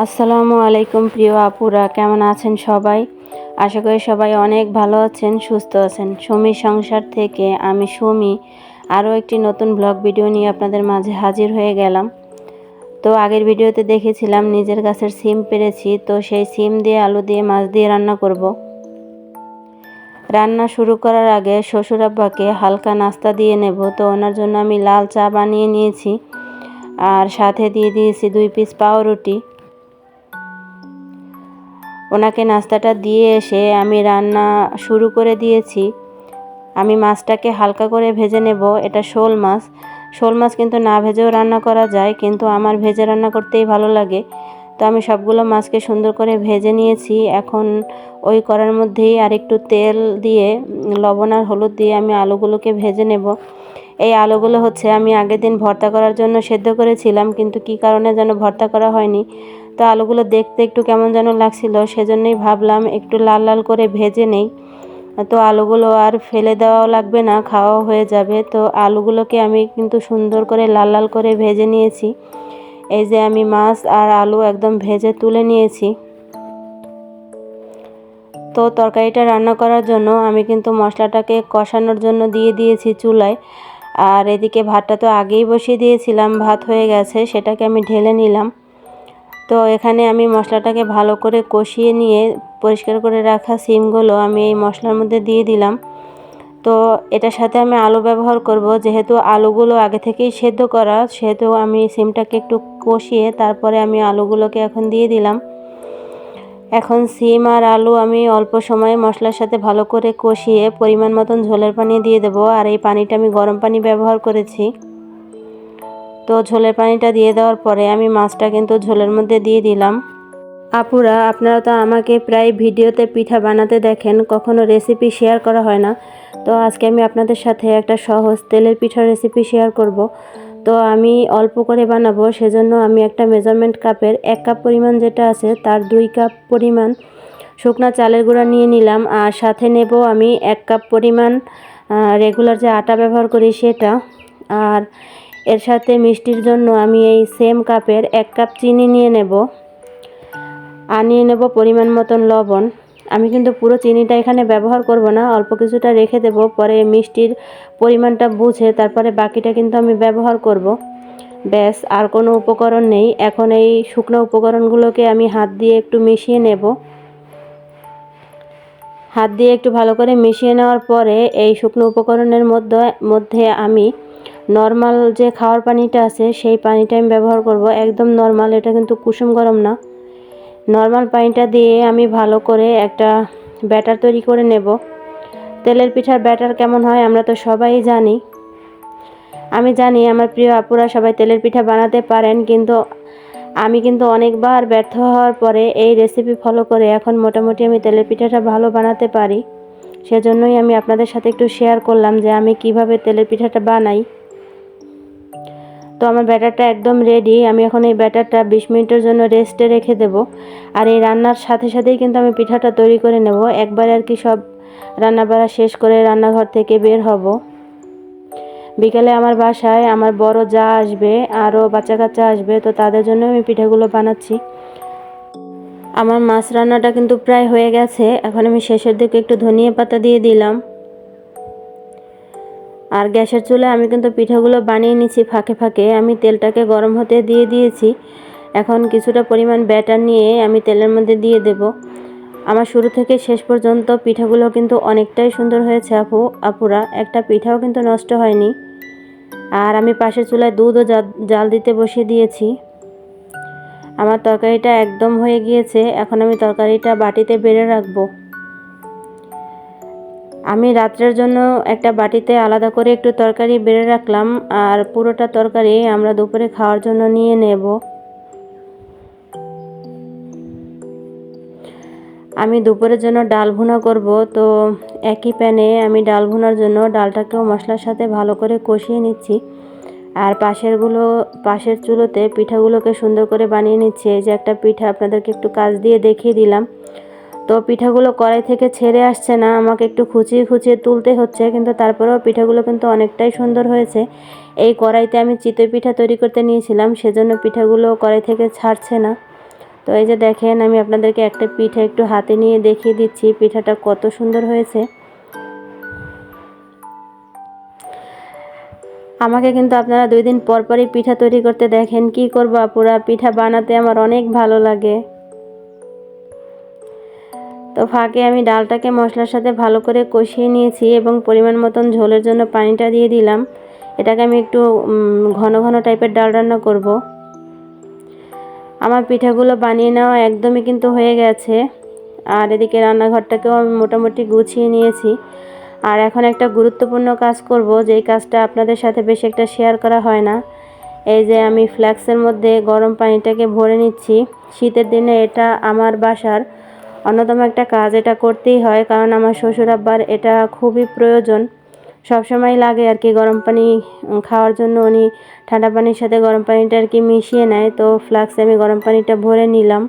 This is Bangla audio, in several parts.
আসসালামু আলাইকুম প্রিয় আপুরা, কেমন আছেন সবাই? আশা করি সবাই অনেক ভালো আছেন, সুস্থ আছেন। সুমি সংসার থেকে আমি সুমি আরও একটি নতুন ব্লগ ভিডিও নিয়ে আপনাদের মাঝে হাজির হয়ে গেলাম। তো আগের ভিডিওতে দেখেছিলাম নিজের গাছের সিম পেরেছি, তো সেই সিম দিয়ে আলু দিয়ে মাছ দিয়ে রান্না করব। রান্না শুরু করার আগে শ্বশুর আব্বাকে হালকা নাস্তা দিয়ে নেব, তো ওনার জন্য আমি লাল চা বানিয়ে নিয়েছি আর সাথে দিয়ে দিয়েছি 2 পিস পাউরুটি। ওনাকে নাস্তাটা দিয়ে এসে আমি রান্না শুরু করে দিয়েছি। আমি মাছটাকে হালকা করে ভেজে নেব। এটা শোল মাছ। শোল মাছ কিন্তু না ভেজেও রান্না করা যায়, কিন্তু আমার ভেজে রান্না করতেই ভালো লাগে। তো আমি সবগুলো মাছকে সুন্দর করে ভেজে নিয়েছি। এখন ওই কড়ার মধ্যেই আরেকটু তেল দিয়ে লবণ আর হলুদ দিয়ে আমি আলুগুলোকে ভেজে নেব। এই আলুগুলো হচ্ছে আমি আগের দিন ভর্তা করার জন্য সেদ্ধ করেছিলাম, কিন্তু কী কারণে যেন ভর্তা করা হয়নি। তো আলুগুলো দেখতে একটু কেমন যেন লাগছিল, সেজন্যই ভাবলাম একটু লাল লাল করে ভেজে নেই। তো আলুগুলো আর ফেলে দেওয়াও লাগবে না, খাওয়াও হয়ে যাবে। তো আলুগুলোকে আমি কিন্তু সুন্দর করে লাল লাল করে ভেজে নিয়েছি। এই যে আমি মাছ আর আলু একদম ভেজে তুলে নিয়েছি। তো তরকারিটা রান্না করার জন্য আমি কিন্তু মশলাটাকে কষানোর জন্য দিয়ে দিয়েছি চুলায়। আর এদিকে ভাতটা তো আগেই বসিয়ে দিয়েছিলাম, ভাত হয়ে গেছে, সেটাকে আমি ঢেলে নিলাম। তো এখানে আমি মশলাটাকে ভালো করে কষিয়ে নিয়ে পরিষ্কার করে রাখা সিমগুলো আমি এই মশলার মধ্যে দিয়ে দিলাম। তো এটার সাথে আমি আলু ব্যবহার করব, যেহেতু আলুগুলো আগে থেকেই সেদ্ধ করা, সেহেতু আমি সিমটাকে একটু কষিয়ে তারপরে আমি আলুগুলোকে এখন দিয়ে দিলাম। এখন সিম আর আলু আমি অল্প সময়ে মশলার সাথে ভালো করে কষিয়ে পরিমাণ মতন ঝোলের পানি দিয়ে দেব। আর এই পানিটা আমি গরম পানি ব্যবহার করেছি। তো ঝোলের পানিটা দিয়ে দেওয়ার পরে আমি মাছটা কিন্তু ঝোলের মধ্যে দিয়ে দিলাম। আপুরা, আপনারা তো আমাকে প্রায় ভিডিওতে পিঠা বানাতে দেখেন, কখনো রেসিপি শেয়ার করা হয় না। তো আজকে আমি আপনাদের সাথে একটা সহজ তেলের পিঠার রেসিপি শেয়ার করব। তো আমি অল্প করে বানাবো, সেজন্য আমি একটা মেজারমেন্ট কাপের 1 কাপ পরিমাণ যেটা আছে তার 2 কাপ পরিমাণ শুকনা চালের গুঁড়া নিয়ে নিলাম। আর সাথে নেব আমি 1 কাপ পরিমাণ রেগুলার যে আটা ব্যবহার করি সেটা। আর এর সাথে মিষ্টির জন্য আমি এই সেম কাপের 1 কাপ চিনি নিয়ে নেব। আর নিয়ে নেব পরিমাণ মতন লবণ। আমি কিন্তু পুরো চিনিটা এখানে ব্যবহার করব না, অল্প কিছুটা রেখে দেব, পরে মিষ্টির পরিমাণটা বুঝে তারপরে বাকিটা কিন্তু আমি ব্যবহার করব। ব্যাস, আর কোনো উপকরণ নেই। এখন এই শুকনো উপকরণগুলোকে আমি হাত দিয়ে একটু মিশিয়ে নেব। হাত দিয়ে একটু ভালো করে মিশিয়ে নেওয়ার পরে এই শুকনো উপকরণের মধ্যে আমি নর্মাল যে খাওয়ার পানিটা আছে সেই পানিটা আমি ব্যবহার করব। একদম নর্মাল, এটা কিন্তু কুসুম গরম না। নর্মাল পানিটা দিয়ে আমি ভালো করে একটা ব্যাটার তৈরি করে নেব। তেলের পিঠার ব্যাটার কেমন হয় আমরা তো সবাই জানি। আমি জানি আমার প্রিয় আপুরা সবাই তেলের পিঠা বানাতে পারেন, কিন্তু আমি কিন্তু অনেকবার ব্যর্থ হওয়ার পরে এই রেসিপি ফলো করে এখন মোটামুটি আমি তেলের পিঠাটা ভালো বানাতে পারি। সেজন্যই আমি আপনাদের সাথে একটু শেয়ার করলাম যে আমি কিভাবে তেলের পিঠাটা বানাই। তো আমার ব্যাটারটা একদম রেডি। আমি এখন এই ব্যাটারটা 20 মিনিটের জন্য রেস্টে রেখে দেব। আর এই রান্নার সাথে সাথেই কিন্তু আমি পিঠাটা তৈরি করে নেব। একবারে আর কি সব রান্নাবাড়া শেষ করে রান্নাঘর থেকে বের হব। বিকেলে আমার বাসায় আমার বড় যা আসবে, আরও বাচ্চা কাচ্চা আসবে, তো তাদের জন্য আমি পিঠাগুলো বানাচ্ছি। আমার মাছ রান্নাটা কিন্তু প্রায় হয়ে গেছে। এখন আমি শেষের দিকে একটু ধনিয়া পাতা দিয়ে দিলাম। আর গ্যাসের চুলায় আমি কিন্তু পিঠাগুলো বানিয়ে নিচ্ছি ফাঁকে ফাঁকে। আমি তেলটাকে গরম হতে দিয়ে দিয়েছি। এখন কিছুটা পরিমাণ ব্যাটার নিয়ে আমি তেলের মধ্যে দিয়ে দেব। আমার শুরু থেকে শেষ পর্যন্ত পিঠাগুলো কিন্তু অনেকটাই সুন্দর হয়েছে আপুরা, একটা পিঠাও কিন্তু নষ্ট হয়নি। আর আমি পাশের চুলায় দুধও জাল দিতে বসিয়ে দিয়েছি। আমার তরকারিটা একদম হয়ে গিয়েছে। এখন আমি তরকারিটা বাটিতে বেড়ে রাখবো। আমি রাত্রের জন্য একটা বাটিতে আলাদা করে একটু তরকারি বেড়ে রাখলাম, আর পুরোটা তরকারি আমরা দুপুরে খাওয়ার জন্য নিয়ে নেব। আমি দুপুরের জন্য ডাল ভুনা করব। তো একই প্যানে আমি ডাল ভুনার জন্য ডালটাকেও মশলার সাথে ভালো করে কষিয়ে নিচ্ছি। আর পাশের চুলোতে পিঠাগুলোকে সুন্দর করে বানিয়ে নিচ্ছি। এই যে একটা পিঠা আপনাদেরকে একটু কাছ দিয়ে দেখিয়ে দিলাম। তো পিঠাগুলো কড়াই থেকে ছেড়ে আসছে না, আমাকে একটু খুঁচিয়ে খুঁচিয়ে তুলতে হচ্ছে, কিন্তু তারপরেও পিঠাগুলো কিন্তু অনেকটাই সুন্দর হয়েছে। এই কড়াইতে আমি চিতই পিঠা তৈরি করতে নিয়েছিলাম, সেজন্য পিঠাগুলো কড়াই থেকে ছাড়ছে না। তো এই যে দেখেন, আমি আপনাদেরকে একটা পিঠা একটু হাতে নিয়ে দেখিয়ে দিচ্ছি পিঠাটা কত সুন্দর হয়েছে। আমাকে কিন্তু আপনারা 2 দিন পর পরই পিঠা তৈরি করতে দেখেন। কি করব আপুরা, পিঠা বানাতে আমার অনেক ভালো লাগে। তো ফাঁকে আমি ডালটাকে মশলার সাথে ভালো করে কষিয়ে নিয়েছি এবং পরিমাণ মতন ঝোলের জন্য পানিটা দিয়ে দিলাম। এটাকে আমি একটু ঘন ঘন টাইপের ডাল রান্না করব। আমার পিঠাগুলো বানিয়ে নেওয়া একদমই কিন্তু হয়ে গেছে। আর এদিকে রান্নাঘরটাকেও আমি মোটামুটি গুছিয়ে নিয়েছি। আর এখন একটা গুরুত্বপূর্ণ কাজ করব, যেই কাজটা আপনাদের সাথে বেশি একটা শেয়ার করা হয় না। এই যে আমি ফ্ল্যাক্সের মধ্যে গরম পানিটাকে ভরে নিচ্ছি। শীতের দিনে এটা আমার বাসার অন্যতম একটা কাজ, এটা করতেই হয়, কারণ আমার শ্বশুর আব্বার এটা খুবই প্রয়োজন। সবসময় লাগে আর কি গরম পানি খাওয়ার জন্য। উনি ঠান্ডা পানির সাথে গরম পানিটা আর কি মিশিয়ে নেয়। তো ফ্লাক্সে আমি গরম পানিটা ভরে নিলাম।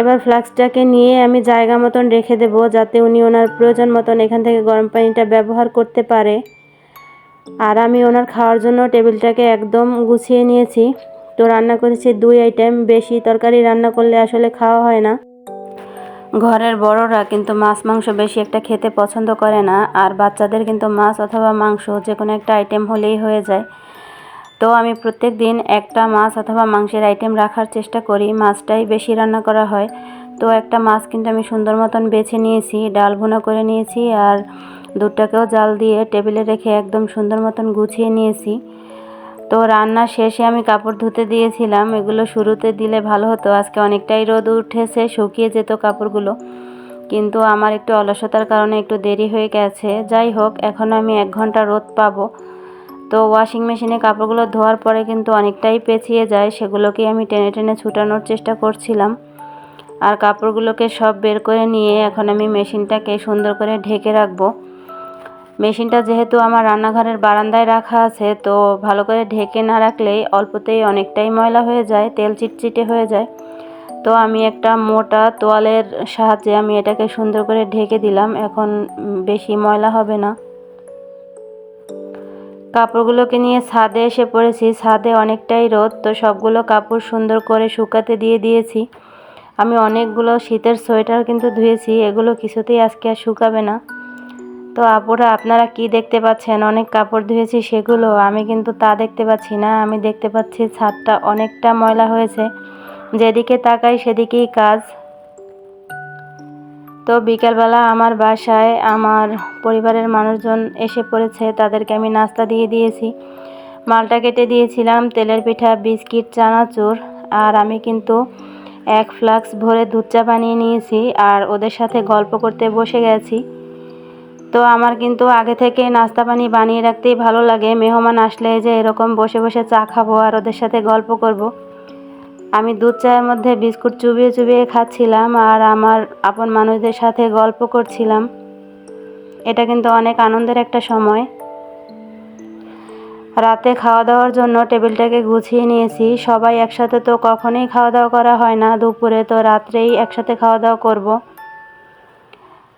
এবার ফ্লাক্সটাকে নিয়ে আমি জায়গা মতন রেখে দেব, যাতে উনি ওনার প্রয়োজন মতন এখান থেকে গরম পানিটা ব্যবহার করতে পারে। আর আমি ওনার খাওয়ার জন্য টেবিলটাকে একদম গুছিয়ে নিয়েছি। তো রান্না করেছি 2 আইটেম, বেশি তরকারি রান্না করলে আসলে খাওয়া হয় না। ঘরের বড়রা কিন্তু মাছ মাংস বেশি একটা খেতে পছন্দ করে না, আর বাচ্চাদের কিন্তু মাছ অথবা মাংস যে কোনো একটা আইটেম হলেই হয়ে যায়। তো আমি প্রত্যেক দিন একটা মাছ অথবা মাংসের আইটেম রাখার চেষ্টা করি, মাছটাই বেশি রান্না করা হয়। তো একটা মাছ কিন্তু আমি সুন্দর মতন বেছে নিয়েছি, ডাল ভুনা করে নিয়েছি, আর দুধটাকেও জাল দিয়ে টেবিলে রেখে একদম সুন্দর মতন গুছিয়ে নিয়েছি। তো রান্না শেষে আমি কাপড় ধুতে দিয়েছিলাম, এগুলো শুরুতে দিলে ভালো হতো। আজকে অনেকটাই রোদ উঠেছে, শুকিয়ে যেত কাপড়গুলো, কিন্তু আমার একটু অলসতার কারণে একটু দেরি হয়ে গেছে। যাই হোক, এখন আমি 1 ঘন্টা রোদ পাবো। তো ওয়াশিং মেশিনে কাপড়গুলো ধোয়ার পরে কিন্তু অনেকটাই পেঁচিয়ে যায়, সেগুলোকে আমি টেনে টেনে ছুটানোর চেষ্টা করছিলাম। আর কাপড়গুলোকে সব বের করে নিয়ে এখন আমি মেশিনটাকে সুন্দর করে ঢেকে রাখবো। মেশিনটা যেহেতু আমার রান্নাঘরের বারান্দায় রাখা আছে, তো ভালো করে ঢেকে না রাখলেই অল্পতেই অনেকটাই ময়লা হয়ে যায়, তেল চিটচিটে হয়ে যায়। তো আমি একটা মোটা তোয়ালের সাহায্যে আমি এটাকে সুন্দর করে ঢেকে দিলাম, এখন বেশি ময়লা হবে না। কাপড়গুলোকে নিয়ে ছাদে এসে পড়েছি। ছাদে অনেকটাই রোদ, তো সবগুলো কাপড় সুন্দর করে শুকাতে দিয়ে দিয়েছি। আমি অনেকগুলো শীতের সোয়েটার কিন্তু ধুয়েছি, এগুলো কিছুতেই আজকে আর শুকাবে না। তো আপুরা, আপনারা কি দেখতে পাচ্ছেন? অনেক কাপড় ধুয়েছি সেগুলো, আমি কিন্তু তা দেখতে পাচ্ছি না। আমি দেখতে পাচ্ছি ছাদটা অনেকটা ময়লা হয়েছে, যেদিকে তাকাই সেদিকেই কাজ। তো বিকালবেলা আমার বাসায় আমার পরিবারের মানুষজন এসে পড়েছে, তাদেরকে আমি নাস্তা দিয়ে দিয়েছি। মালটা কেটে দিয়েছিলাম, তেলের পিঠা, বিস্কিট, চানাচুর, আর আমি কিন্তু 1 ফ্লাক্স ভরে দুধ চা বানিয়ে নিয়েছি, আর ওদের সাথে গল্প করতে বসে গেছি। তো আমার কিন্তু আগে থেকে নাস্তা পানি বানিয়ে রাখতেই ভালো লাগে। মেহমান আসলে যে এরকম বসে বসে চা খাবো আর ওদের সাথে গল্প করব। আমি দুধ চায়ের মধ্যে বিস্কুট চুবিয়ে চুবিয়ে খাচ্ছিলাম, আর আমার আপন মানুষদের সাথে গল্প করছিলাম। এটা কিন্তু অনেক আনন্দের একটা সময়। রাতে খাওয়া দাওয়ার জন্য টেবিলটাকে গুছিয়ে নিয়েছি। সবাই একসাথে তো কখনোই খাওয়া দাওয়া করা হয় না দুপুরে, তো রাত্রেই একসাথে খাওয়া দাওয়া করব।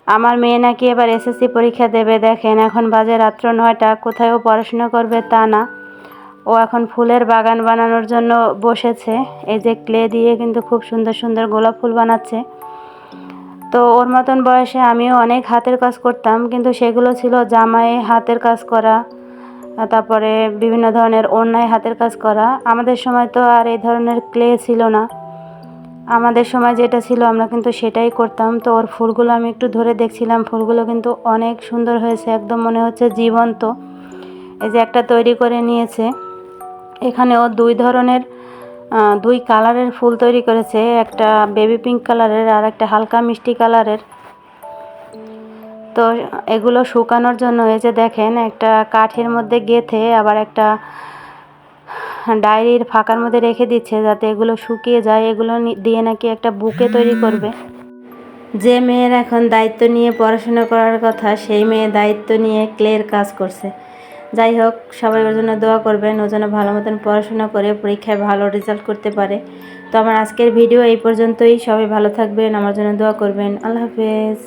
আমার মেয়ে নাকি এবার এসএসসি পরীক্ষা দেবে। দেখেন, এখন বাজে রাত্র 9টা, কোথায় ও পড়াশোনা করবে তা না, ও এখন ফুলের বাগান বানানোর জন্য বসেছে। এই যে ক্লে দিয়ে কিন্তু খুব সুন্দর সুন্দর গোলাপ ফুল বানাচ্ছে। তো ওর মতন বয়সে আমিও অনেক হাতের কাজ করতাম, কিন্তু সেগুলো ছিল জামায় হাতের কাজ করা, তারপরে বিভিন্ন ধরনের ওড়নায় হাতের কাজ করা। আমাদের সময় তো আর এই ধরনের ক্লে ছিল না, আমাদের সময় যেটা ছিল আমরা কিন্তু সেটাই করতাম। তো ওর ফুলগুলো আমি একটু ধরে দেখছিলাম, ফুলগুলো কিন্তু অনেক সুন্দর হয়েছে, একদম মনে হচ্ছে জীবন্ত। এই যে একটা তৈরি করে নিয়েছে, এখানে ও 2 ধরনের 2 কালারের ফুল তৈরি করেছে, একটা বেবি পিঙ্ক কালারের আর একটা হালকা মিষ্টি কালারের। তো এগুলো শুকানোর জন্য এই যে দেখেন, একটা কাঠের মধ্যে গেঁথে আবার একটা ডায়েরির ফাঁকার মধ্যে রেখে দিচ্ছে, যাতে এগুলো শুকিয়ে যায়। এগুলো দিয়ে নাকি একটা বুকে তৈরি করবে। যে মেয়ের এখন দায়িত্ব নিয়ে পড়াশোনা করার কথা, সেই মেয়ে দায়িত্ব নিয়ে ক্লের কাজ করছে। যাই হোক, সবাই ওর জন্য দোয়া করবেন, ও যেন ভালো মতন পড়াশোনা করে পরীক্ষায় ভালো রেজাল্ট করতে পারে। তো আমার আজকের ভিডিও এই পর্যন্তই। সবাই ভালো থাকবেন, আমার জন্য দোয়া করবেন। আল্লাহ হাফেজ।